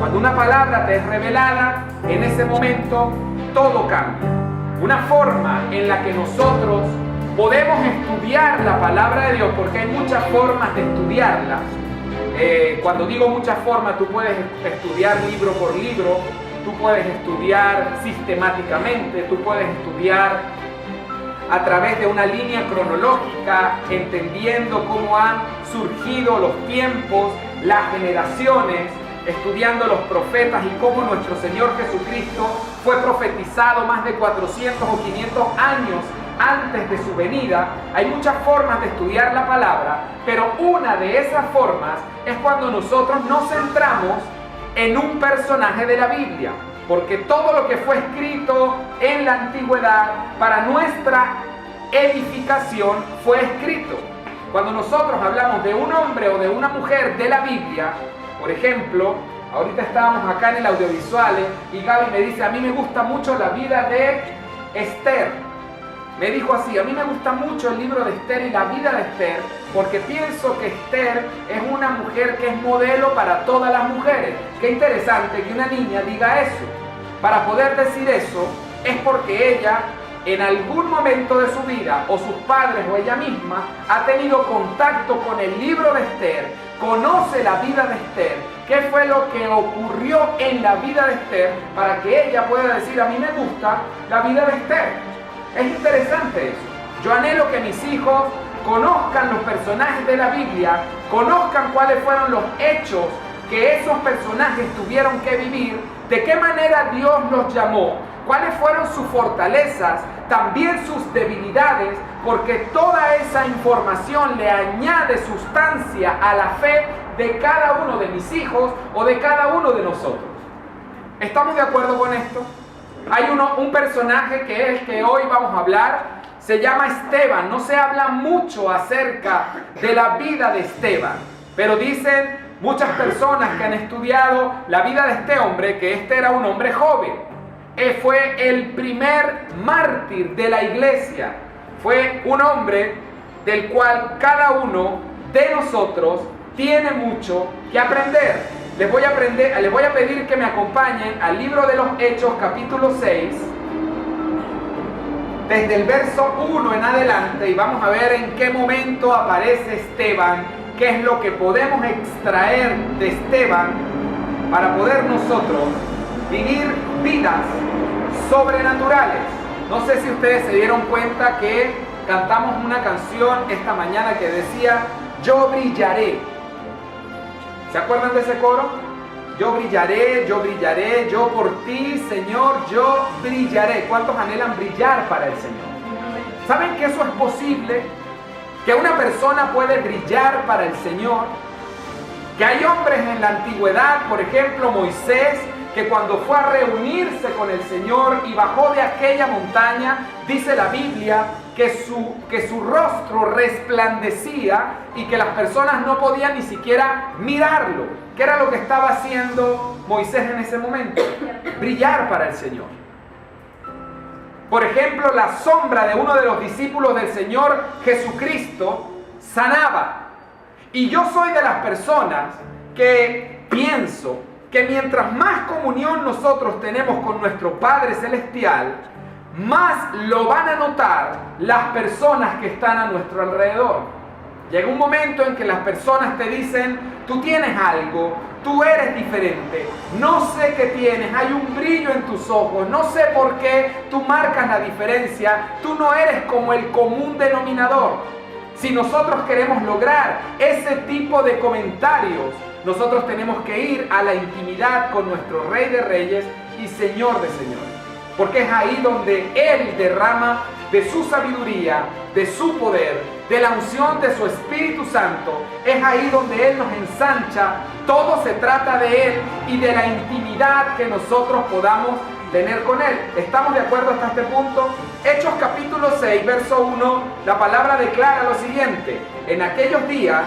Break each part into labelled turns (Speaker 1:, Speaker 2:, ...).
Speaker 1: Cuando una palabra te es revelada, en ese momento todo cambia. Una forma en la que nosotros podemos estudiar la palabra de Dios, porque hay muchas formas de estudiarla. Cuando digo muchas formas, tú puedes estudiar libro por libro, tú puedes estudiar sistemáticamente, tú puedes estudiar a través de una línea cronológica, entendiendo cómo han surgido los tiempos, las generaciones, estudiando los profetas y cómo nuestro Señor Jesucristo fue profetizado más de 400 o 500 años antes de su venida. Hay muchas formas de estudiar la palabra, pero una de esas formas es cuando nosotros nos centramos en un personaje de la Biblia, porque todo lo que fue escrito en la antigüedad para nuestra edificación fue escrito. Cuando nosotros hablamos de un hombre o de una mujer de la Biblia, por ejemplo, ahorita estábamos acá en el audiovisual y Gaby me dice, a mí me gusta mucho la vida de Esther. Me dijo así, a mí me gusta mucho el libro de Esther y la vida de Esther, porque pienso que Esther es una mujer que es modelo para todas las mujeres. Qué interesante que una niña diga eso. Para poder decir eso es porque ella en algún momento de su vida, o sus padres o ella misma, ha tenido contacto con el libro de Esther, conoce la vida de Esther, qué fue lo que ocurrió en la vida de Esther, para que ella pueda decir, a mí me gusta la vida de Esther. Es interesante eso. Yo anhelo que mis hijos conozcan los personajes de la Biblia, conozcan cuáles fueron los hechos que esos personajes tuvieron que vivir, de qué manera Dios los llamó, cuáles fueron sus fortalezas, también sus debilidades, porque toda esa información le añade sustancia a la fe de cada uno de mis hijos o de cada uno de nosotros. ¿Estamos de acuerdo con esto? Hay un personaje que es el que hoy vamos a hablar, se llama Esteban. No se habla mucho acerca de la vida de Esteban, pero dicen muchas personas que han estudiado la vida de este hombre, que este era un hombre joven. Fue el primer mártir de la iglesia. Fue un hombre del cual cada uno de nosotros tiene mucho que aprender. Les voy a pedir que me acompañen al libro de los Hechos, capítulo 6, desde el verso 1 en adelante, y vamos a ver en qué momento aparece Esteban, qué es lo que podemos extraer de Esteban para poder nosotros vivir vidas sobrenaturales. No sé si ustedes se dieron cuenta que cantamos una canción esta mañana que decía, yo brillaré. ¿Se acuerdan de ese coro? Yo brillaré, yo por ti, Señor, yo brillaré. ¿Cuántos anhelan brillar para el Señor? ¿Saben que eso es posible? Que una persona puede brillar para el Señor. Que hay hombres en la antigüedad, por ejemplo Moisés, que cuando fue a reunirse con el Señor y bajó de aquella montaña, dice la Biblia que su rostro resplandecía y que las personas no podían ni siquiera mirarlo. ¿Qué era lo que estaba haciendo Moisés en ese momento? Brillar para el Señor. Por ejemplo, la sombra de uno de los discípulos del Señor Jesucristo sanaba. Y yo soy de las personas que pienso que mientras más comunión nosotros tenemos con nuestro Padre Celestial, más lo van a notar las personas que están a nuestro alrededor. Llega un momento en que las personas te dicen, tú tienes algo, tú eres diferente, no sé qué tienes, hay un brillo en tus ojos, no sé por qué tú marcas la diferencia, tú no eres como el común denominador. Si nosotros queremos lograr ese tipo de comentarios, nosotros tenemos que ir a la intimidad con nuestro Rey de Reyes y Señor de Señores. Porque es ahí donde Él derrama de su sabiduría, de su poder, de la unción de su Espíritu Santo. Es ahí donde Él nos ensancha. Todo se trata de Él y de la intimidad que nosotros podamos tener con Él. ¿Estamos de acuerdo hasta este punto? Hechos capítulo 6, verso 1, la palabra declara lo siguiente. En aquellos días,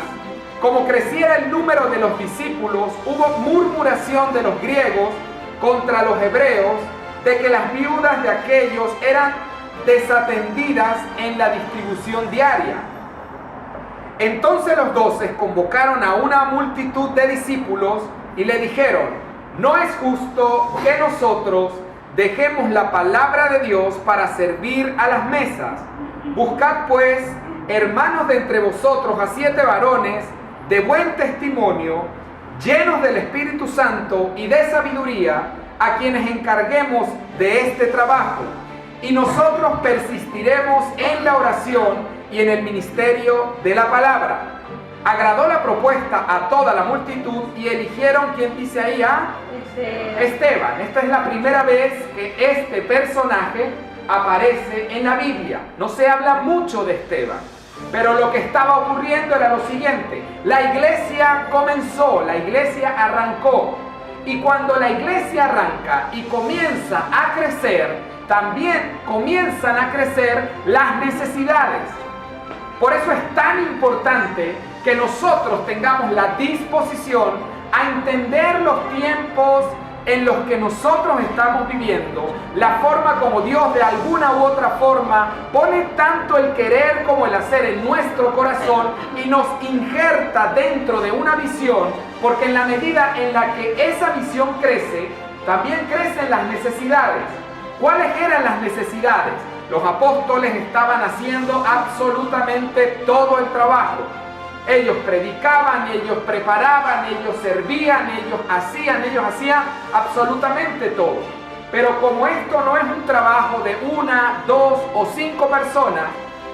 Speaker 1: como creciera el número de los discípulos, hubo murmuración de los griegos contra los hebreos, de que las viudas de aquellos eran desatendidas en la distribución diaria. Entonces los 12 convocaron a una multitud de discípulos y le dijeron, no es justo que nosotros dejemos la palabra de Dios para servir a las mesas. Buscad pues, hermanos de entre vosotros, a 7 varones de buen testimonio, llenos del Espíritu Santo y de sabiduría, a quienes encarguemos de este trabajo. Y nosotros persistiremos en la oración y en el ministerio de la palabra. Agradó la propuesta a toda la multitud y eligieron, ¿quién dice ahí? Esteban. Esta es la primera vez que este personaje aparece en la Biblia. No se habla mucho de Esteban, pero lo que estaba ocurriendo era lo siguiente: la iglesia comenzó, la iglesia arrancó, y cuando la iglesia arranca y comienza a crecer, también comienzan a crecer las necesidades. Por eso es tan importante que nosotros tengamos la disposición a entender los tiempos en los que nosotros estamos viviendo, la forma como Dios de alguna u otra forma pone tanto el querer como el hacer en nuestro corazón y nos injerta dentro de una visión, porque en la medida en la que esa visión crece, también crecen las necesidades. ¿Cuáles eran las necesidades? Los apóstoles estaban haciendo absolutamente todo el trabajo. Ellos predicaban, ellos preparaban, ellos servían, ellos hacían absolutamente todo. Pero como esto no es un trabajo de 1, 2 o 5 personas,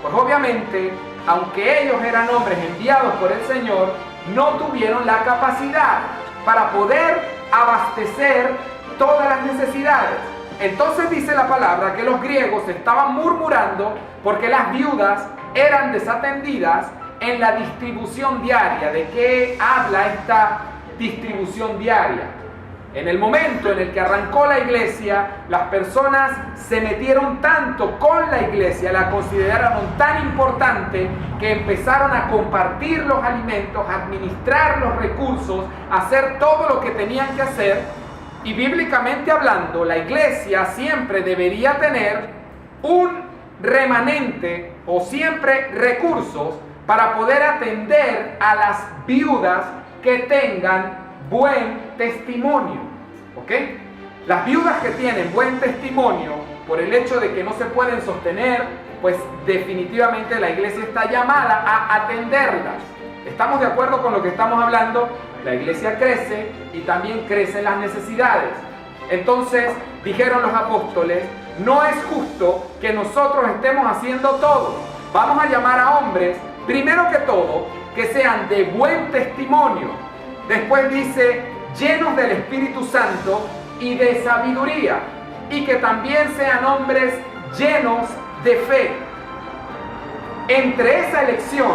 Speaker 1: pues obviamente, aunque ellos eran hombres enviados por el Señor, no tuvieron la capacidad para poder abastecer todas las necesidades. Entonces dice la palabra que los griegos estaban murmurando porque las viudas eran desatendidas en la distribución diaria. ¿De qué habla esta distribución diaria? En el momento en el que arrancó la iglesia, las personas se metieron tanto con la iglesia, la consideraron tan importante, que empezaron a compartir los alimentos, a administrar los recursos, a hacer todo lo que tenían que hacer. Y bíblicamente hablando, la iglesia siempre debería tener un remanente o siempre recursos para poder atender a las viudas que tengan buen testimonio. ¿Ok? Las viudas que tienen buen testimonio, por el hecho de que no se pueden sostener, pues definitivamente la iglesia está llamada a atenderlas. ¿Estamos de acuerdo con lo que estamos hablando? La iglesia crece y también crecen las necesidades. Entonces dijeron los apóstoles: no es justo que nosotros estemos haciendo todo. Vamos a llamar a hombres, primero que todo, que sean de buen testimonio. Después dice, llenos del Espíritu Santo y de sabiduría, y que también sean hombres llenos de fe. Entre esa elección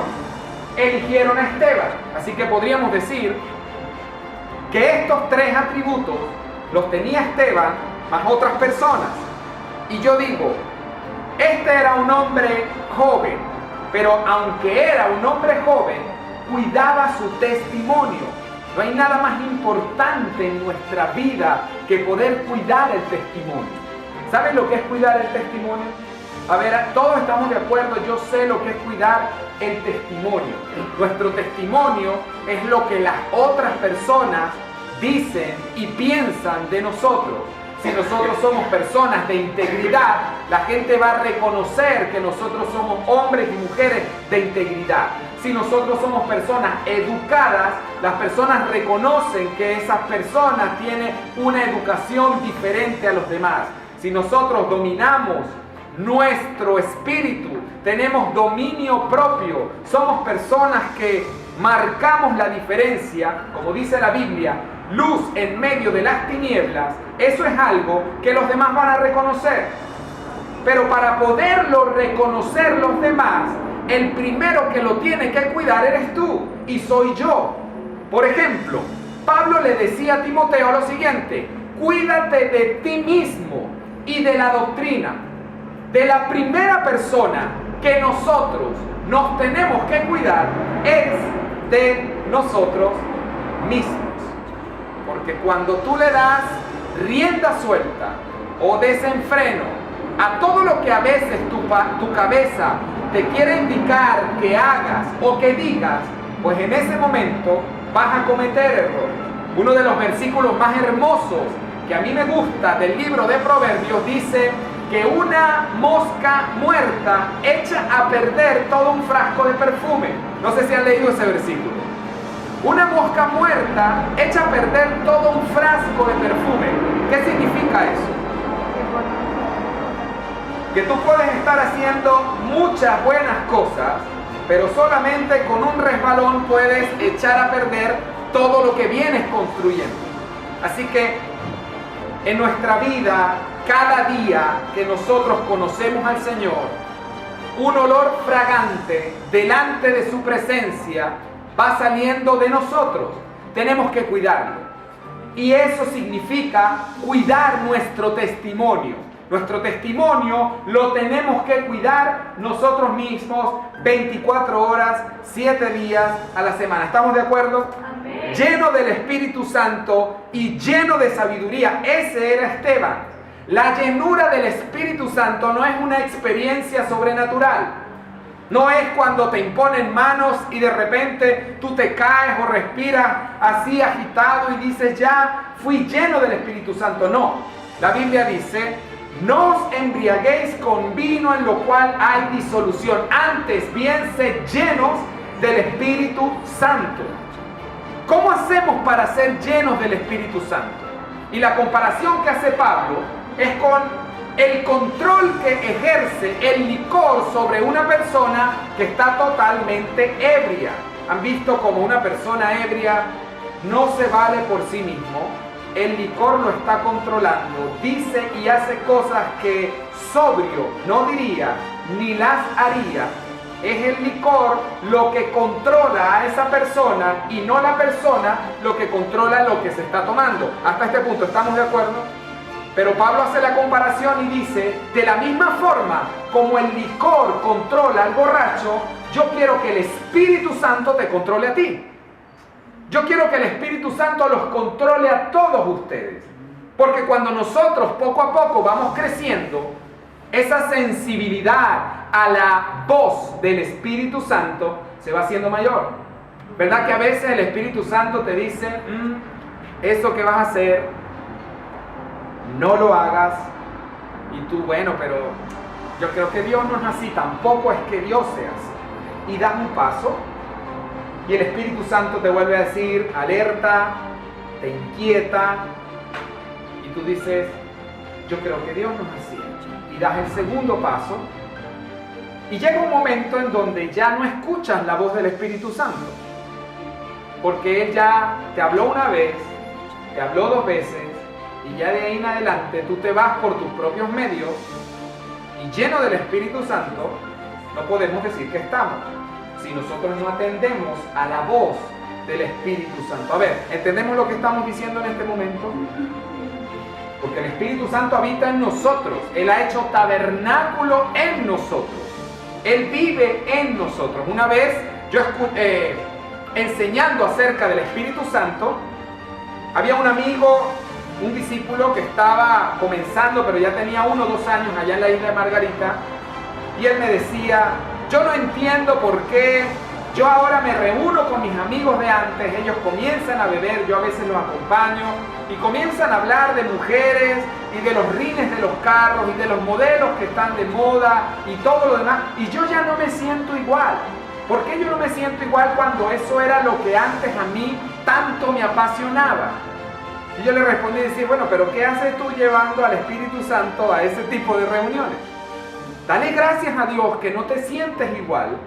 Speaker 1: eligieron a Esteban. Así que podríamos decir que estos 3 atributos los tenía Esteban más otras personas. Y yo digo, este era un hombre joven, pero aunque era un hombre joven, cuidaba su testimonio. No hay nada más importante en nuestra vida que poder cuidar el testimonio. ¿Saben lo que es cuidar el testimonio? A ver, todos estamos de acuerdo, yo sé lo que es cuidar el testimonio. Nuestro testimonio es lo que las otras personas dicen y piensan de nosotros. Si nosotros somos personas de integridad, la gente va a reconocer que nosotros somos hombres y mujeres de integridad. Si nosotros somos personas educadas, las personas reconocen que esas personas tienen una educación diferente a los demás. Si nosotros dominamos nuestro espíritu, tenemos dominio propio, somos personas que marcamos la diferencia, como dice la Biblia, luz en medio de las tinieblas, eso es algo que los demás van a reconocer. Pero para poderlo reconocer los demás, el primero que lo tiene que cuidar eres tú y soy yo. Por ejemplo, Pablo le decía a Timoteo lo siguiente: cuídate de ti mismo y de la doctrina. De la primera persona que nosotros nos tenemos que cuidar es de nosotros mismos. Porque cuando tú le das rienda suelta o desenfreno a todo lo que a veces tu cabeza te quiere indicar que hagas o que digas, pues en ese momento vas a cometer errores. Uno de los versículos más hermosos que a mí me gusta del libro de Proverbios dice que una mosca muerta echa a perder todo un frasco de perfume. No sé si han leído ese versículo. Una mosca muerta echa a perder todo un frasco de perfume. ¿Qué significa eso? Que tú puedes estar haciendo muchas buenas cosas, pero solamente con un resbalón puedes echar a perder todo lo que vienes construyendo. Así que en nuestra vida, cada día que nosotros conocemos al Señor, un olor fragante delante de su presencia va saliendo de nosotros. Tenemos que cuidarlo. Y eso significa cuidar nuestro testimonio. Nuestro testimonio lo tenemos que cuidar nosotros mismos 24 horas, 7 días a la semana. ¿Estamos de acuerdo? Amén. Lleno del Espíritu Santo y lleno de sabiduría. Ese era Esteban. La llenura del Espíritu Santo no es una experiencia sobrenatural. No es cuando te imponen manos y de repente tú te caes o respiras así agitado y dices, ya fui lleno del Espíritu Santo. No, la Biblia dice, no os embriaguéis con vino en lo cual hay disolución. Antes bien, sed llenos del Espíritu Santo. ¿Cómo hacemos para ser llenos del Espíritu Santo? Y la comparación que hace Pablo es con el control que ejerce el licor sobre una persona que está totalmente ebria. ¿Han visto cómo una persona ebria no se vale por sí mismo? El licor lo está controlando, dice y hace cosas que sobrio no diría ni las haría. Es el licor lo que controla a esa persona y no la persona lo que controla lo que se está tomando. Hasta este punto, ¿estamos de acuerdo? Pero Pablo hace la comparación y dice, de la misma forma como el licor controla al borracho, yo quiero que el Espíritu Santo te controle a ti. Yo quiero que el Espíritu Santo los controle a todos ustedes. Porque cuando nosotros poco a poco vamos creciendo, esa sensibilidad a la voz del Espíritu Santo se va haciendo mayor. ¿Verdad que a veces el Espíritu Santo te dice, eso que vas a hacer, no lo hagas? Y tú, bueno, pero yo creo que Dios no es así, tampoco es que Dios sea así. Y das un paso y el Espíritu Santo te vuelve a decir, alerta, te inquieta, y tú dices, yo creo que Dios no es así. Y das el segundo paso y llega un momento en donde ya no escuchas la voz del Espíritu Santo, porque Él ya te habló una vez, te habló 2 veces, y ya de ahí en adelante tú te vas por tus propios medios, y lleno del Espíritu Santo no podemos decir que estamos si nosotros no atendemos a la voz del Espíritu Santo. A ver, ¿entendemos lo que estamos diciendo en este momento? Porque el Espíritu Santo habita en nosotros. Él ha hecho tabernáculo en nosotros. Él vive en nosotros. Una vez yo enseñando acerca del Espíritu Santo, había un amigo, un discípulo que estaba comenzando, pero ya tenía 1 o 2 años allá en la isla de Margarita, y él me decía, yo no entiendo por qué yo ahora me reúno con mis amigos de antes, ellos comienzan a beber, yo a veces los acompaño, y comienzan a hablar de mujeres, y de los rines de los carros, y de los modelos que están de moda, y todo lo demás, y yo ya no me siento igual. ¿Por qué yo no me siento igual cuando eso era lo que antes a mí tanto me apasionaba? Y yo le respondí y decía, bueno, pero ¿qué haces tú llevando al Espíritu Santo a ese tipo de reuniones? Dale gracias a Dios que no te sientes igual,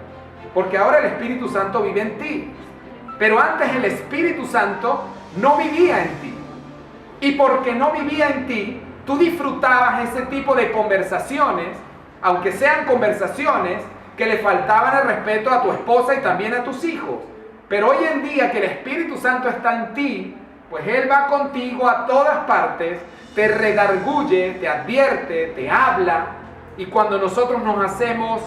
Speaker 1: porque ahora el Espíritu Santo vive en ti. Pero antes el Espíritu Santo no vivía en ti. Y porque no vivía en ti, tú disfrutabas ese tipo de conversaciones, aunque sean conversaciones que le faltaban el respeto a tu esposa y también a tus hijos. Pero hoy en día que el Espíritu Santo está en ti, pues Él va contigo a todas partes, te redarguye, te advierte, te habla. Y cuando nosotros nos hacemos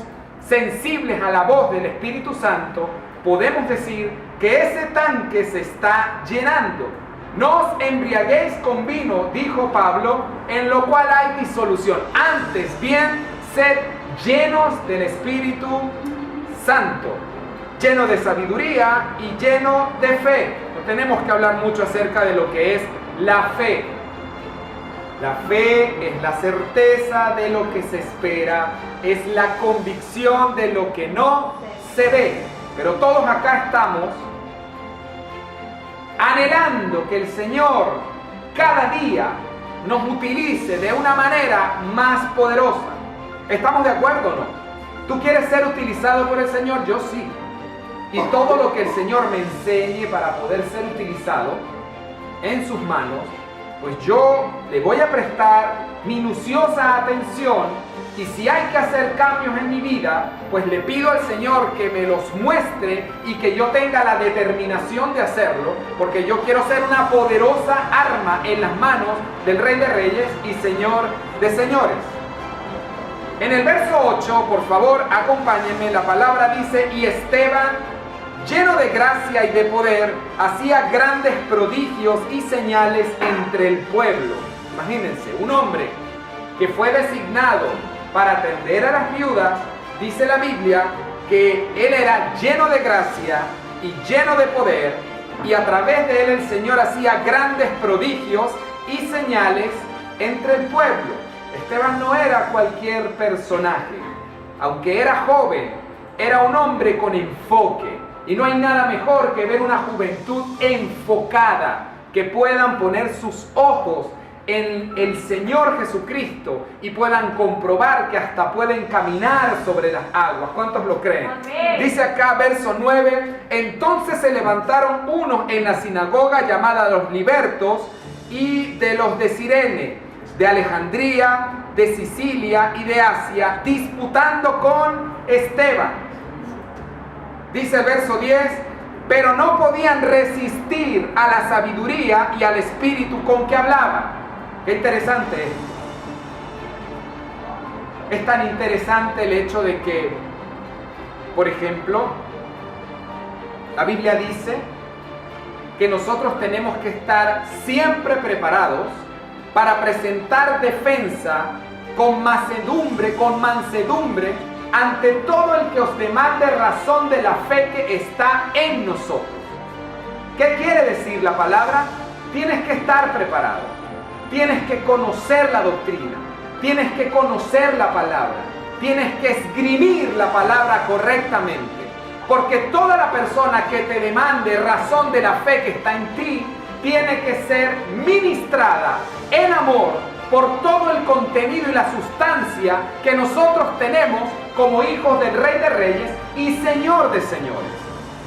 Speaker 1: sensibles a la voz del Espíritu Santo, podemos decir que ese tanque se está llenando. No os embriaguéis con vino, dijo Pablo, en lo cual hay disolución. Antes bien, sed llenos del Espíritu Santo, lleno de sabiduría y lleno de fe. tenemos que hablar mucho acerca de lo que es la fe. La fe es la certeza de lo que se espera, es la convicción de lo que no se ve. Pero todos acá estamos anhelando que el Señor cada día nos utilice de una manera más poderosa. ¿Estamos de acuerdo o no? ¿Tú quieres ser utilizado por el Señor? Yo sí. Y todo lo que el Señor me enseñe para poder ser utilizado en sus manos, pues yo le voy a prestar minuciosa atención, y si hay que hacer cambios en mi vida, pues le pido al Señor que me los muestre y que yo tenga la determinación de hacerlo, porque yo quiero ser una poderosa arma en las manos del Rey de Reyes y Señor de Señores. En el verso 8, por favor, acompáñenme, la palabra dice: y Esteban, lleno de gracia y de poder, hacía grandes prodigios y señales entre el pueblo. Imagínense, un hombre que fue designado para atender a las viudas, dice la Biblia que él era lleno de gracia y lleno de poder, y a través de él el Señor hacía grandes prodigios y señales entre el pueblo. Esteban no era cualquier personaje, aunque era joven, era un hombre con enfoque. Y no hay nada mejor que ver una juventud enfocada, que puedan poner sus ojos en el Señor Jesucristo y puedan comprobar que hasta pueden caminar sobre las aguas. ¿Cuántos lo creen? Amén. Dice acá, verso 9, entonces se levantaron unos en la sinagoga llamada los Libertos y de los de Cirene, de Alejandría, de Sicilia y de Asia, disputando con Esteban. Dice el verso 10, pero no podían resistir a la sabiduría y al espíritu con que hablaba. Qué interesante esto. Es tan interesante el hecho de que, por ejemplo, la Biblia dice que nosotros tenemos que estar siempre preparados para presentar defensa con mansedumbre ante todo el que os demande razón de la fe que está en nosotros. ¿Qué quiere decir la palabra? Tienes que estar preparado. Tienes que conocer la doctrina, tienes que conocer la palabra, tienes que esgrimir la palabra correctamente, porque toda la persona que te demande razón de la fe que está en ti, tiene que ser ministrada en amor por todo el contenido y la sustancia que nosotros tenemos como hijos del Rey de Reyes y Señor de Señores.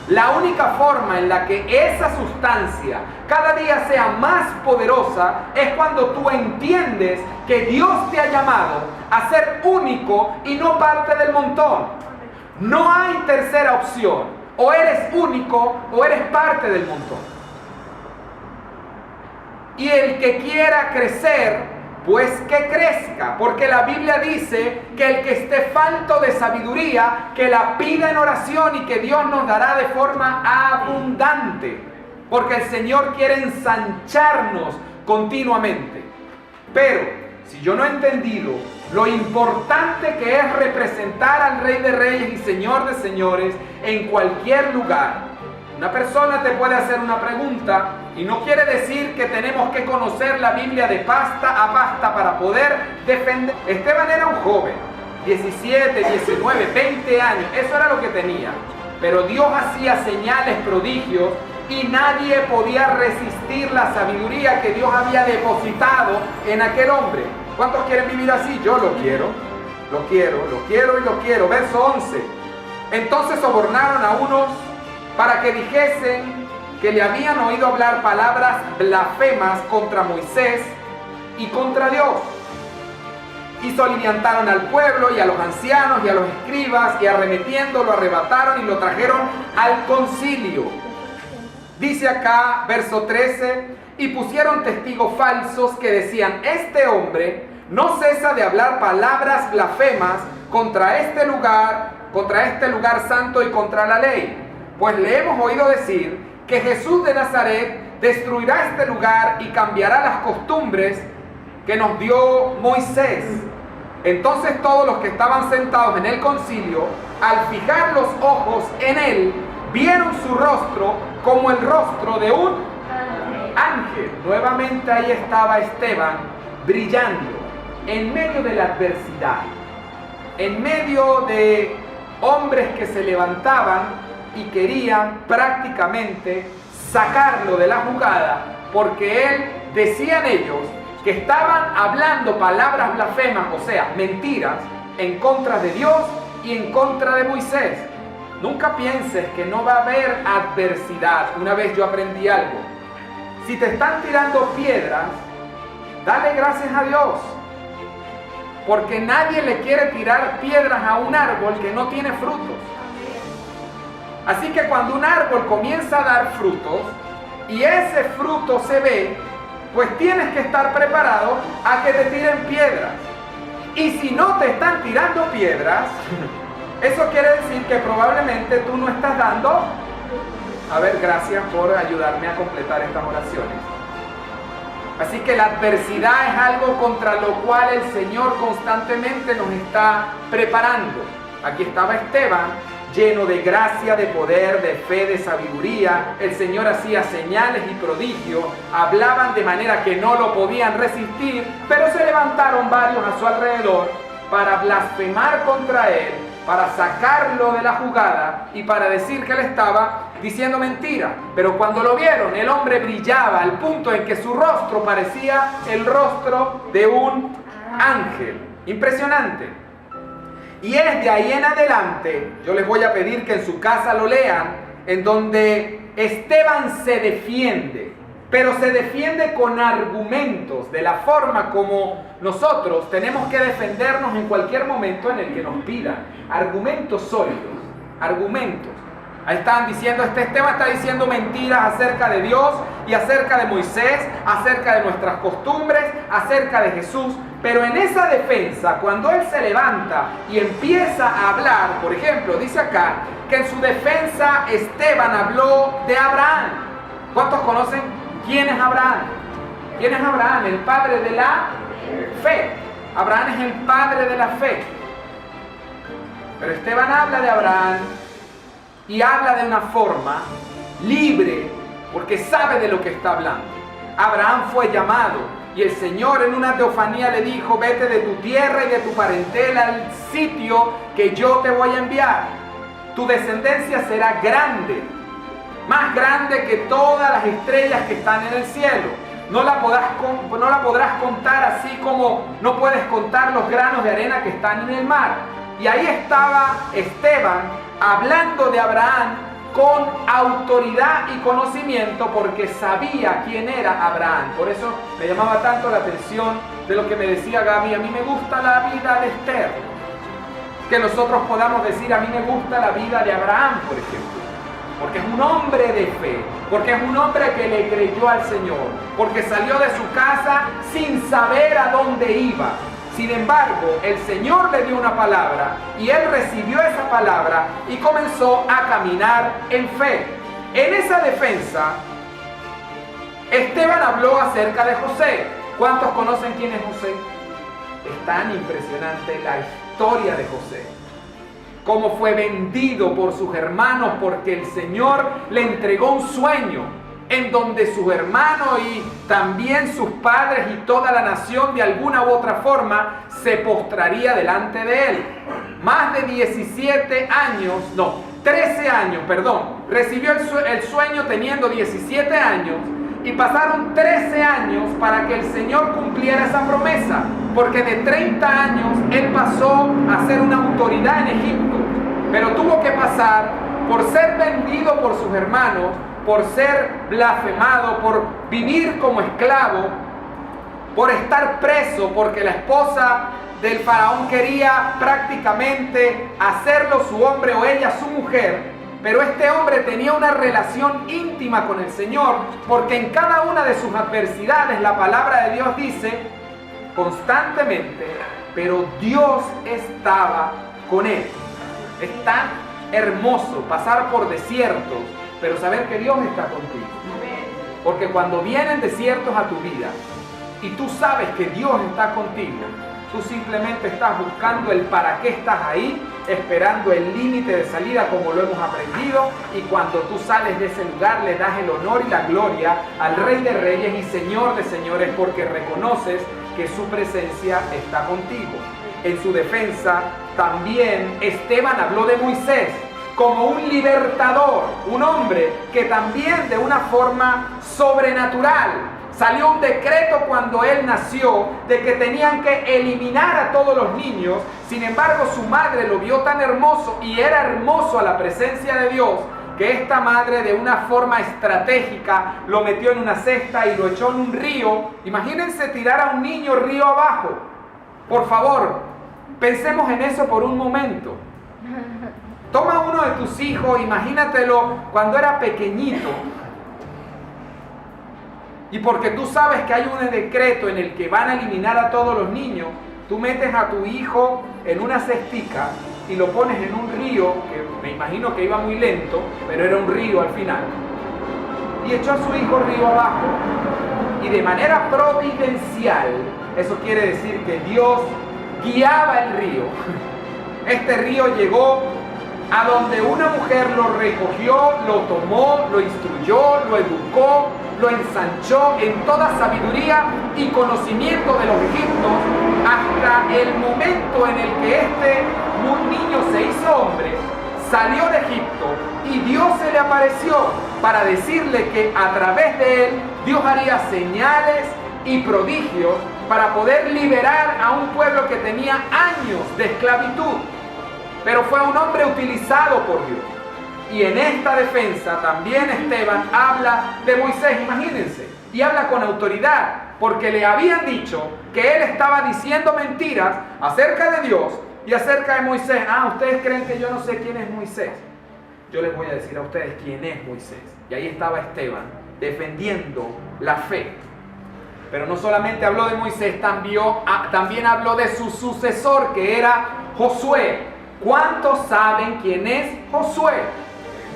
Speaker 1: La única forma en la que esa sustancia cada día sea más poderosa es cuando tú entiendes que Dios te ha llamado a ser único y no parte del montón. No hay tercera opción. O eres único o eres parte del montón. Y el que quiera crecer, pues que crezca, porque la Biblia dice que el que esté falto de sabiduría, que la pida en oración y que Dios nos dará de forma abundante, porque el Señor quiere ensancharnos continuamente. Pero si yo no he entendido lo importante que es representar al Rey de Reyes y Señor de Señores en cualquier lugar, una persona te puede hacer una pregunta y no quiere decir que tenemos que conocer la Biblia de pasta a pasta para poder defender. Esteban era un joven, 17, 19, 20 años, eso era lo que tenía. Pero Dios hacía señales, prodigios, y nadie podía resistir la sabiduría que Dios había depositado en aquel hombre. ¿Cuántos quieren vivir así? Yo lo quiero, lo quiero, lo quiero y lo quiero. Verso 11. Entonces sobornaron a unos para que dijesen que le habían oído hablar palabras blasfemas contra Moisés y contra Dios. Y soliviantaron al pueblo y a los ancianos y a los escribas, y arremetiendo lo arrebataron y lo trajeron al concilio. Dice acá, verso 13, y pusieron testigos falsos que decían: este hombre no cesa de hablar palabras blasfemas contra este lugar santo y contra la ley. Pues le hemos oído decir que Jesús de Nazaret destruirá este lugar y cambiará las costumbres que nos dio Moisés. Entonces todos los que estaban sentados en el concilio, al fijar los ojos en él, vieron su rostro como el rostro de un ángel. Nuevamente ahí estaba Esteban brillando en medio de la adversidad, en medio de hombres que se levantaban y querían prácticamente sacarlo de la jugada, porque él, decían ellos, que estaban hablando palabras blasfemas, o sea, mentiras, en contra de Dios y en contra de Moisés. Nunca pienses que no va a haber adversidad. Una vez yo aprendí algo. Si te están tirando piedras, dale gracias a Dios, porque nadie le quiere tirar piedras a un árbol que no tiene frutos. Así que cuando un árbol comienza a dar frutos y ese fruto se ve, pues tienes que estar preparado a que te tiren piedras. Y si no te están tirando piedras, eso quiere decir que probablemente tú no estás dando. A ver, gracias por ayudarme a completar estas oraciones. Así que la adversidad es algo contra lo cual el Señor constantemente nos está preparando. Aquí estaba Esteban, lleno de gracia, de poder, de fe, de sabiduría. El Señor hacía señales y prodigios, hablaban de manera que no lo podían resistir, pero se levantaron varios a su alrededor para blasfemar contra él, para sacarlo de la jugada y para decir que él estaba diciendo mentira. Pero cuando lo vieron, el hombre brillaba al punto en que su rostro parecía el rostro de un ángel. Impresionante. Y es de ahí en adelante, yo les voy a pedir que en su casa lo lean, en donde Esteban se defiende, pero se defiende con argumentos, de la forma como nosotros tenemos que defendernos en cualquier momento en el que nos pidan. Argumentos sólidos, argumentos. Ahí están diciendo, Esteban está diciendo mentiras acerca de Dios y acerca de Moisés, acerca de nuestras costumbres, acerca de Jesús. Pero en esa defensa, cuando él se levanta y empieza a hablar, por ejemplo, dice acá que en su defensa Esteban habló de Abraham. ¿Cuántos conocen quién es Abraham? ¿Quién es Abraham? El padre de la fe. Abraham es el padre de la fe. Pero Esteban habla de Abraham y habla de una forma libre, porque sabe de lo que está hablando. Abraham fue llamado y el Señor en una teofanía le dijo: vete de tu tierra y de tu parentela al sitio que yo te voy a enviar. Tu descendencia será grande, más grande que todas las estrellas que están en el cielo. No la podrás contar, así como no puedes contar los granos de arena que están en el mar. Y ahí estaba Esteban hablando de Abraham con autoridad y conocimiento, porque sabía quién era Abraham. Por eso me llamaba tanto la atención de lo que me decía Gaby. A mí me gusta la vida de Esther. Que nosotros podamos decir: a mí me gusta la vida de Abraham, por ejemplo. Porque es un hombre de fe, porque es un hombre que le creyó al Señor, porque salió de su casa sin saber a dónde iba. Sin embargo, el Señor le dio una palabra y él recibió esa palabra y comenzó a caminar en fe. En esa defensa, Esteban habló acerca de José. ¿Cuántos conocen quién es José? Es tan impresionante la historia de José. Cómo fue vendido por sus hermanos, porque el Señor le entregó un sueño en donde sus hermanos y también sus padres y toda la nación de alguna u otra forma se postraría delante de él. Más de 13 años, recibió el sueño teniendo 17 años y pasaron 13 años para que el Señor cumpliera esa promesa, porque de 30 años él pasó a ser una autoridad en Egipto, pero tuvo que pasar por ser vendido por sus hermanos, por ser blasfemado, por vivir como esclavo, por estar preso, porque la esposa del faraón quería prácticamente hacerlo su hombre o ella su mujer. Pero este hombre tenía una relación íntima con el Señor, porque en cada una de sus adversidades la palabra de Dios dice constantemente: pero Dios estaba con él. Es tan hermoso pasar por desiertos, pero saber que Dios está contigo. Porque cuando vienen desiertos a tu vida y tú sabes que Dios está contigo, tú simplemente estás buscando el para qué estás ahí esperando el límite de salida como lo hemos aprendido, y cuando tú sales de ese lugar le das el honor y la gloria al Rey de Reyes y Señor de Señores, porque reconoces que su presencia está contigo. En su defensa también Esteban habló de Moisés como un libertador, un hombre que también de una forma sobrenatural salió un decreto cuando él nació de que tenían que eliminar a todos los niños. Sin embargo, su madre lo vio tan hermoso y era hermoso a la presencia de Dios, que esta madre de una forma estratégica lo metió en una cesta y lo echó en un río. Imagínense tirar a un niño río abajo. Por favor, pensemos en eso por un momento. Toma uno de tus hijos, imagínatelo cuando era pequeñito. Y porque tú sabes que hay un decreto en el que van a eliminar a todos los niños, tú metes a tu hijo en una cestica y lo pones en un río, que me imagino que iba muy lento, pero era un río al final. Y echó a su hijo río abajo. Y de manera providencial, eso quiere decir que Dios guiaba el río. Este río llegó a donde una mujer lo recogió, lo tomó, lo instruyó, lo educó, lo ensanchó en toda sabiduría y conocimiento de los egipcios, hasta el momento en el que este niño se hizo hombre, salió de Egipto y Dios se le apareció para decirle que a través de él Dios haría señales y prodigios para poder liberar a un pueblo que tenía años de esclavitud. Pero fue un hombre utilizado por Dios. Y en esta defensa también Esteban habla de Moisés, imagínense, y habla con autoridad, porque le habían dicho que él estaba diciendo mentiras acerca de Dios y acerca de Moisés. Ustedes creen que yo no sé quién es Moisés. Yo les voy a decir a ustedes quién es Moisés. Y ahí estaba Esteban defendiendo la fe. Pero no solamente habló de Moisés, también habló de su sucesor, que era Josué. ¿Cuántos saben quién es Josué?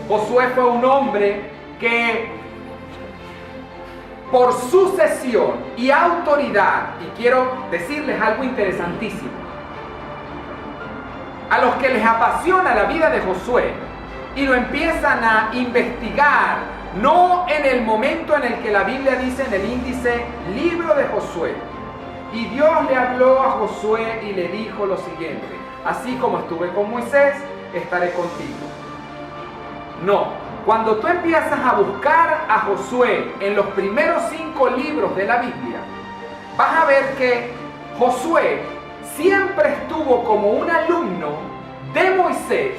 Speaker 1: Josué fue un hombre que por sucesión y autoridad, y quiero decirles algo interesantísimo, a los que les apasiona la vida de Josué y lo empiezan a investigar, no en el momento en el que la Biblia dice en el índice libro de Josué, y Dios le habló a Josué y le dijo lo siguiente: así como estuve con Moisés, estaré contigo. No, cuando tú empiezas a buscar a Josué en los primeros 5 libros de la Biblia, vas a ver que Josué siempre estuvo como un alumno de Moisés,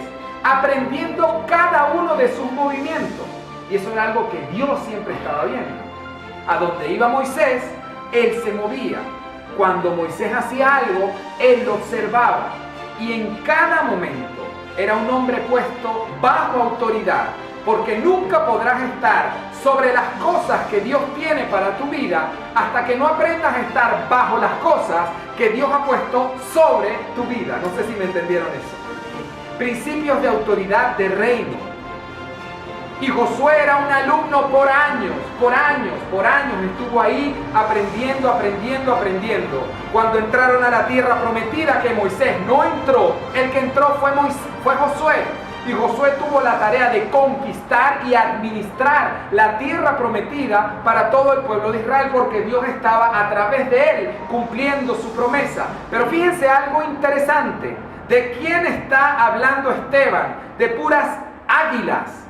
Speaker 1: aprendiendo cada uno de sus movimientos. Y eso era algo que Dios siempre estaba viendo. A donde iba Moisés, él se movía. Cuando Moisés hacía algo, él lo observaba. Y en cada momento era un hombre puesto bajo autoridad, porque nunca podrás estar sobre las cosas que Dios tiene para tu vida hasta que no aprendas a estar bajo las cosas que Dios ha puesto sobre tu vida. No sé si me entendieron eso. Principios de autoridad de reino. Y Josué era un alumno por años estuvo ahí aprendiendo. Cuando entraron a la tierra prometida, que Moisés no entró, el que entró fue Josué. Y Josué tuvo la tarea de conquistar y administrar la tierra prometida para todo el pueblo de Israel, porque Dios estaba a través de él cumpliendo su promesa. Pero fíjense algo interesante. ¿De quién está hablando Esteban? De puras águilas.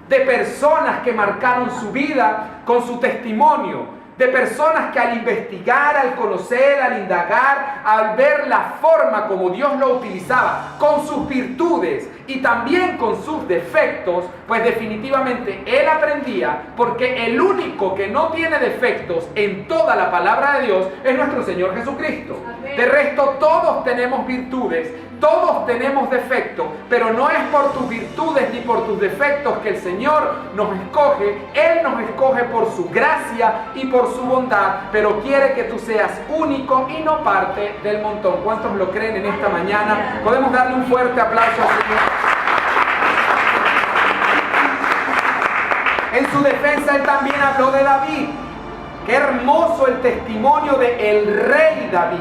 Speaker 1: De personas que marcaron su vida con su testimonio, de personas que al investigar, al conocer, al indagar, al ver la forma como Dios lo utilizaba, con sus virtudes y también con sus defectos, pues definitivamente él aprendía, porque el único que no tiene defectos en toda la palabra de Dios es nuestro Señor Jesucristo. De resto, todos tenemos virtudes, todos tenemos defectos, pero no es por tus virtudes ni por tus defectos que el Señor nos escoge. Él nos escoge por su gracia y por su bondad, pero quiere que tú seas único y no parte del montón. ¿Cuántos lo creen en esta mañana? Podemos darle un fuerte aplauso al Señor. En su defensa él también habló de David. Qué hermoso el testimonio del rey David.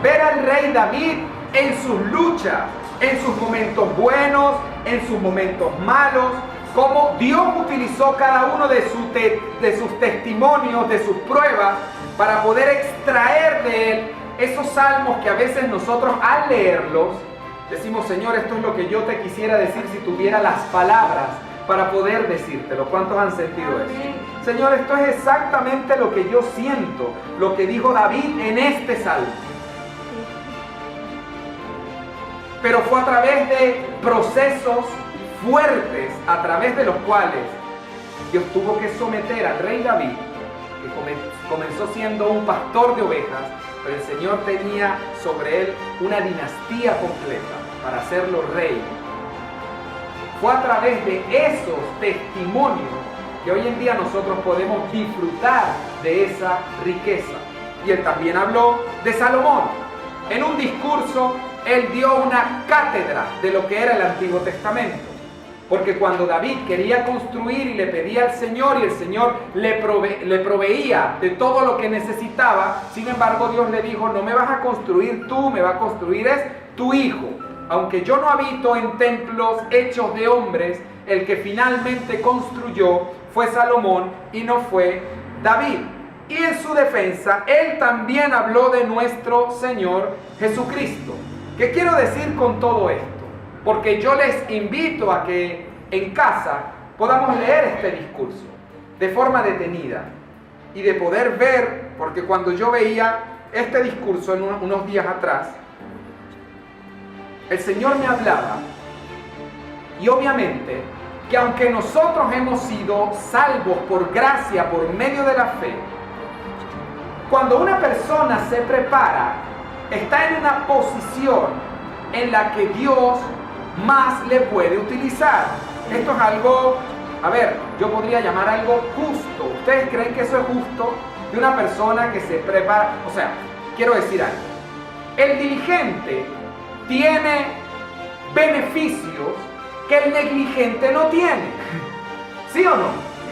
Speaker 1: Ver al rey David en sus luchas, en sus momentos buenos, en sus momentos malos, cómo Dios utilizó cada uno de sus testimonios, de sus pruebas, para poder extraer de él esos salmos que a veces nosotros al leerlos decimos: Señor, esto es lo que yo te quisiera decir si tuviera las palabras para poder decírtelo. ¿Cuántos han sentido eso? Señor, esto es exactamente lo que yo siento, lo que dijo David en este salmo. Pero fue a través de procesos fuertes, a través de los cuales Dios tuvo que someter al rey David, que comenzó siendo un pastor de ovejas, pero el Señor tenía sobre él una dinastía completa para hacerlo rey. Fue a través de esos testimonios que hoy en día nosotros podemos disfrutar de esa riqueza. Y él también habló de Salomón. En un discurso, él dio una cátedra de lo que era el Antiguo Testamento. Porque cuando David quería construir y le pedía al Señor, y el Señor le proveía de todo lo que necesitaba, sin embargo Dios le dijo: no me vas a construir tú, me va a construir es tu hijo. Aunque yo no habito en templos hechos de hombres, el que finalmente construyó fue Salomón y no fue David. Y en su defensa, él también habló de nuestro Señor Jesucristo. ¿Qué quiero decir con todo esto? Porque yo les invito a que en casa podamos leer este discurso de forma detenida y de poder ver, porque cuando yo veía este discurso en unos días atrás, el Señor me hablaba, y obviamente que aunque nosotros hemos sido salvos por gracia, por medio de la fe, cuando una persona se prepara, está en una posición en la que Dios más le puede utilizar. Esto es algo, yo podría llamar algo justo. ¿Ustedes creen que eso es justo? De una persona que se prepara. O sea, quiero decir algo. El diligente tiene beneficios que el negligente no tiene. ¿Sí o no?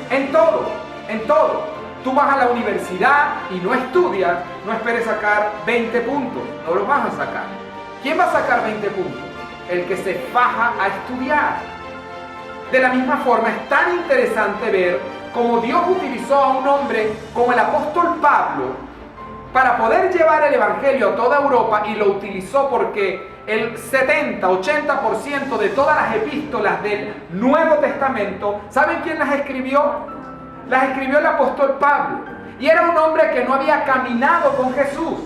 Speaker 1: En todo. Tú vas a la universidad y no estudias, no esperes sacar 20 puntos. No los vas a sacar. ¿Quién va a sacar 20 puntos? El que se faja a estudiar. De la misma forma, es tan interesante ver cómo Dios utilizó a un hombre como el apóstol Pablo para poder llevar el evangelio a toda Europa, y lo utilizó porque el 70-80% de todas las epístolas del Nuevo Testamento, ¿saben quién las escribió? Las escribió el apóstol Pablo. Y era un hombre que no había caminado con Jesús,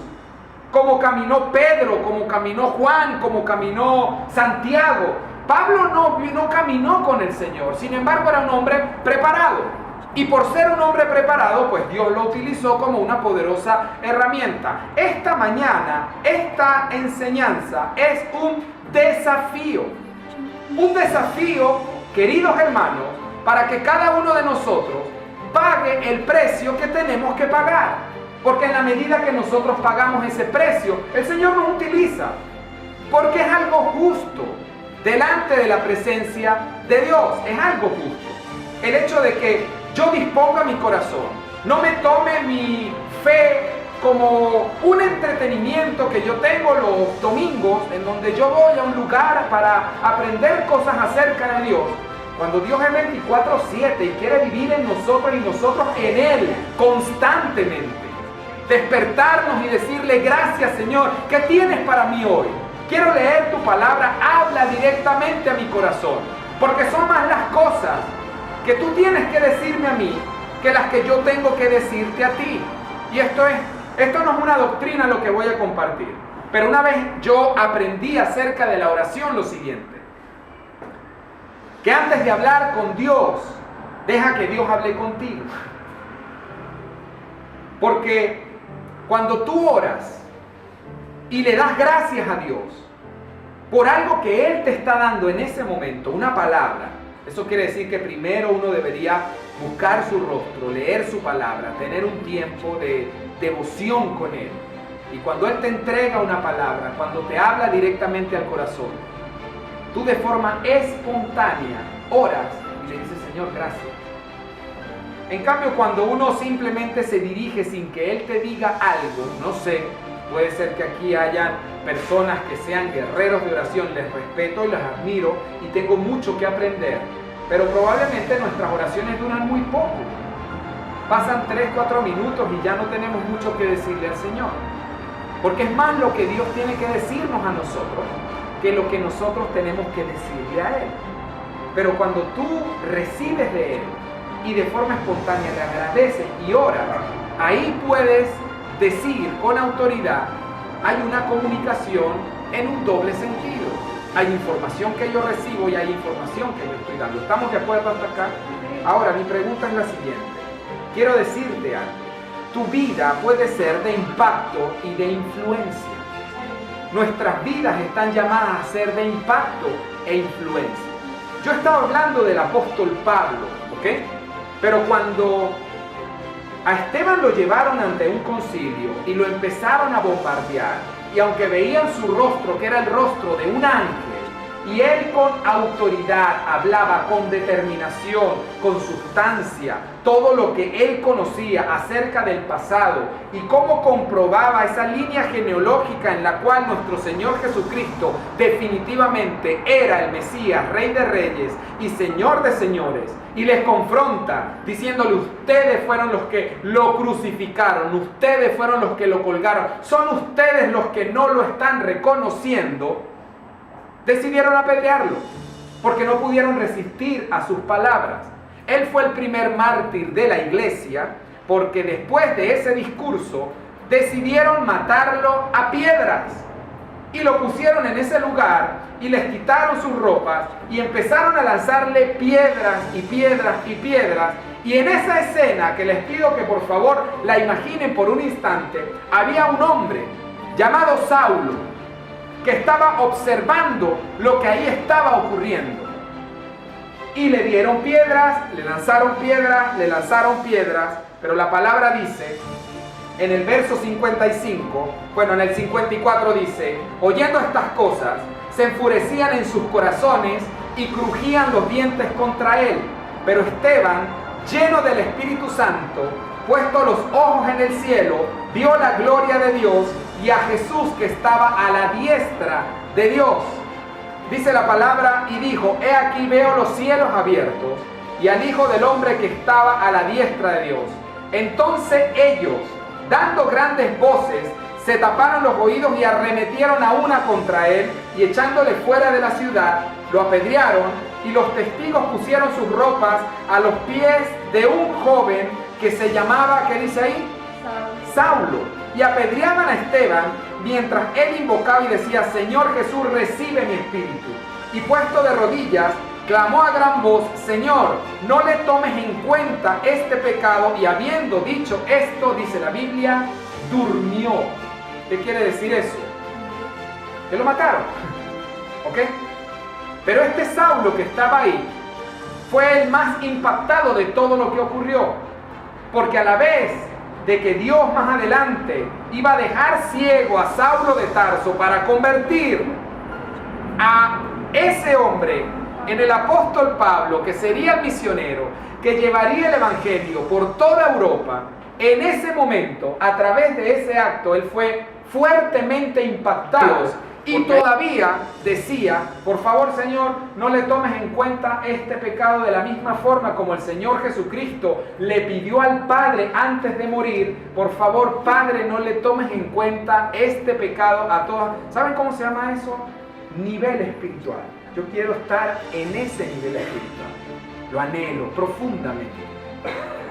Speaker 1: como caminó Pedro, como caminó Juan, como caminó Santiago. Pablo no caminó con el Señor, sin embargo era un hombre preparado. Y por ser un hombre preparado, pues Dios lo utilizó como una poderosa herramienta. Esta mañana, esta enseñanza es un desafío. Un desafío, queridos hermanos, para que cada uno de nosotros pague el precio que tenemos que pagar. Porque en la medida que nosotros pagamos ese precio, el Señor nos utiliza. Porque es algo justo delante de la presencia de Dios. Es algo justo. El hecho de que yo disponga mi corazón, no me tome mi fe como un entretenimiento que yo tengo los domingos, en donde yo voy a un lugar para aprender cosas acerca de Dios. Cuando Dios es 24/7 y quiere vivir en nosotros y nosotros en Él constantemente. Despertarnos y decirle: gracias, Señor, ¿qué tienes para mí hoy? Quiero leer tu palabra, habla directamente a mi corazón, porque son más las cosas que tú tienes que decirme a mí que las que yo tengo que decirte a ti. Y esto no es una doctrina lo que voy a compartir, pero una vez yo aprendí acerca de la oración lo siguiente: que antes de hablar con Dios, deja que Dios hable contigo. Porque cuando tú oras y le das gracias a Dios por algo que Él te está dando en ese momento, una palabra, eso quiere decir que primero uno debería buscar su rostro, leer su palabra, tener un tiempo de devoción con Él. Y cuando Él te entrega una palabra, cuando te habla directamente al corazón, tú de forma espontánea oras y le dices: Señor, gracias. En cambio, cuando uno simplemente se dirige sin que Él te diga algo, no sé, Puede ser que aquí hayan personas que sean guerreros de oración, les respeto y las admiro y tengo mucho que aprender, pero probablemente nuestras oraciones duran muy poco. Pasan 3-4 minutos y ya no tenemos mucho que decirle al Señor, porque es más lo que Dios tiene que decirnos a nosotros que lo que nosotros tenemos que decirle a Él. Pero cuando tú recibes de Él y de forma espontánea le agradeces y oras, ahí puedes decir con autoridad, hay una comunicación en un doble sentido. Hay información que yo recibo y hay información que yo estoy dando. ¿Estamos de acuerdo hasta acá? Ahora, mi pregunta es la siguiente. Quiero decirte algo. Tu vida puede ser de impacto y de influencia. Nuestras vidas están llamadas a ser de impacto e influencia. Yo estaba hablando del apóstol Pablo, ¿ok? Pero cuando a Esteban lo llevaron ante un concilio y lo empezaron a bombardear, y aunque veían su rostro, que era el rostro de un ángel, y él con autoridad hablaba con determinación, con sustancia, todo lo que él conocía acerca del pasado y cómo comprobaba esa línea genealógica en la cual nuestro Señor Jesucristo definitivamente era el Mesías, Rey de Reyes y Señor de Señores, y les confronta diciéndole: ustedes fueron los que lo crucificaron, ustedes fueron los que lo colgaron, son ustedes los que no lo están reconociendo. Decidieron apedrearlo porque no pudieron resistir a sus palabras. Él fue el primer mártir de la iglesia porque después de ese discurso decidieron matarlo a piedras y lo pusieron en ese lugar y les quitaron sus ropas y empezaron a lanzarle piedras y piedras y piedras. Y en esa escena, que les pido que por favor la imaginen por un instante, había un hombre llamado Saulo que estaba observando lo que ahí estaba ocurriendo. Y le dieron piedras, le lanzaron piedras, pero la palabra dice, en el verso 55, bueno, en el 54 dice: oyendo estas cosas, se enfurecían en sus corazones y crujían los dientes contra él. Pero Esteban, lleno del Espíritu Santo, puesto los ojos en el cielo, vio la gloria de Dios y a Jesús que estaba a la diestra de Dios. Dice la palabra: y dijo: he aquí veo los cielos abiertos y al Hijo del Hombre que estaba a la diestra de Dios. Entonces ellos, dando grandes voces, se taparon los oídos y arremetieron a una contra él, y echándole fuera de la ciudad, lo apedrearon, y los testigos pusieron sus ropas a los pies de un joven que se llamaba, ¿qué dice ahí? Saulo. Y apedreaban a Esteban mientras él invocaba y decía: Señor Jesús, recibe mi espíritu. Y puesto de rodillas, clamó a gran voz: Señor, no le tomes en cuenta este pecado. Y habiendo dicho esto, dice la Biblia, durmió. ¿Qué quiere decir eso? Que lo mataron. ¿Ok? Pero este Saulo que estaba ahí fue el más impactado de todo lo que ocurrió, porque a la vez de que Dios más adelante iba a dejar ciego a Saulo de Tarso para convertir a ese hombre en el apóstol Pablo, que sería el misionero, que llevaría el evangelio por toda Europa, en ese momento, a través de ese acto, él fue fuertemente impactado. Y todavía decía: por favor, Señor, no le tomes en cuenta este pecado, de la misma forma como el Señor Jesucristo le pidió al Padre antes de morir: por favor, Padre, no le tomes en cuenta este pecado a todas. ¿Saben cómo se llama eso? Nivel espiritual. Yo quiero estar en ese nivel espiritual. Lo anhelo profundamente.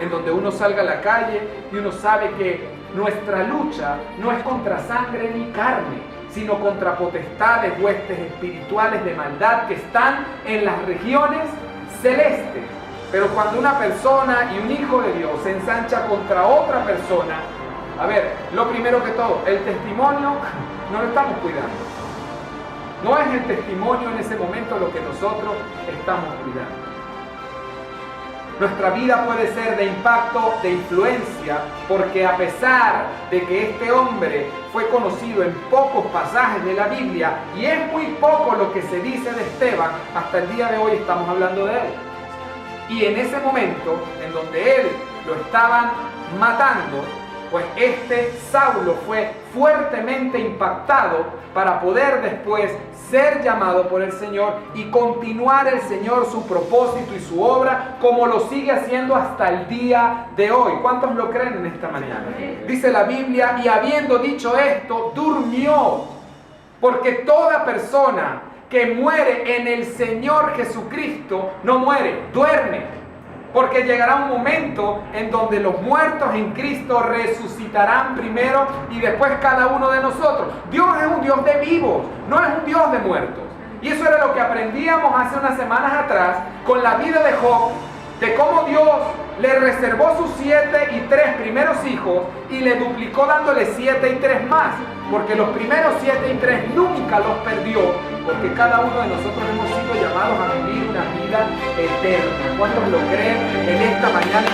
Speaker 1: En donde uno salga a la calle y uno sabe que nuestra lucha no es contra sangre ni carne, sino contra potestades, huestes espirituales de maldad que están en las regiones celestes. Pero cuando una persona y un hijo de Dios se ensancha contra otra persona, a ver, lo primero que todo, el testimonio no lo estamos cuidando. No es el testimonio en ese momento lo que nosotros estamos cuidando. Nuestra vida puede ser de impacto, de influencia, porque a pesar de que este hombre fue conocido en pocos pasajes de la Biblia, y es muy poco lo que se dice de Esteban, hasta el día de hoy estamos hablando de él. Y en ese momento, en donde él lo estaban matando, Pues este Saulo fue fuertemente impactado para poder después ser llamado por el Señor y continuar el Señor su propósito y su obra como lo sigue haciendo hasta el día de hoy. ¿Cuántos lo creen en esta mañana? Dice la Biblia, y habiendo dicho esto, durmió, porque toda persona que muere en el Señor Jesucristo no muere, duerme. Porque llegará un momento en donde los muertos en Cristo resucitarán primero y después cada uno de nosotros. Dios es un Dios de vivos, no es un Dios de muertos. Y eso era lo que aprendíamos hace unas semanas atrás con la vida de Job, de cómo Dios le reservó sus 7 y 3 primeros hijos y le duplicó dándole 7 y 3 más. Porque los primeros 7 y 3 nunca los perdió, porque cada uno de nosotros hemos sido llamados a vivir una vida eterna. ¿Cuántos lo creen en esta mañana?